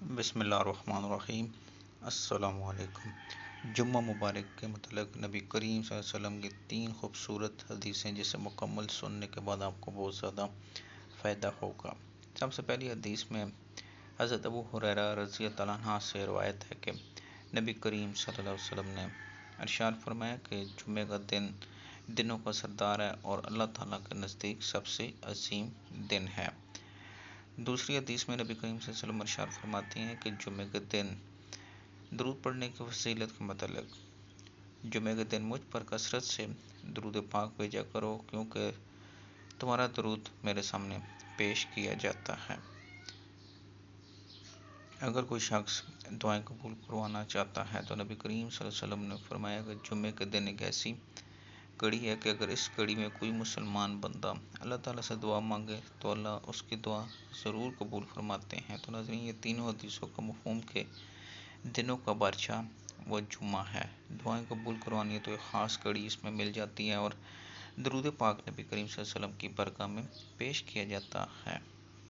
بسم اللہ الرحمن الرحیم۔ السلام علیکم۔ جمعہ مبارک کے متعلق نبی کریم صلی اللہ علیہ وسلم کی 3 خوبصورت حدیثیں جسے مکمل سننے کے بعد آپ کو بہت زیادہ فائدہ ہوگا۔ سب سے پہلی حدیث میں حضرت ابو ہریرہ رضی اللہ عنہ سے روایت ہے کہ نبی کریم صلی اللہ علیہ وسلم نے ارشاد فرمایا کہ جمعہ کا دن دنوں کا سردار ہے اور اللہ تعالیٰ کے نزدیک سب سے عظیم دن ہے۔ دوسری حدیث میں نبی کریم صلی اللہ علیہ وسلم ارشاد فرماتے ہیں کہ جمعہ کے دن درود پڑھنے کی فضیلت کے متعلق جمعہ کے دن مجھ پر کثرت سے درود پاک بھیجا کرو کیونکہ تمہارا درود میرے سامنے پیش کیا جاتا ہے۔ اگر کوئی شخص دعائیں قبول کروانا چاہتا ہے تو نبی کریم صلی اللہ علیہ وسلم نے فرمایا کہ جمعہ کے دن ایک ایسی کڑی ہے کہ اگر اس کڑی میں کوئی مسلمان بندہ اللہ تعالیٰ سے دعا مانگے تو اللہ اس کی دعا ضرور قبول فرماتے ہیں۔ تو ناظرین، یہ تینوں حدیثوں کا مفہوم کہ دنوں کا بادشاہ وہ جمعہ ہے، دعائیں قبول کروانی ہے تو ایک خاص کڑی اس میں مل جاتی ہے اور درود پاک نبی کریم صلی اللہ علیہ وسلم کی برگاہ میں پیش کیا جاتا ہے۔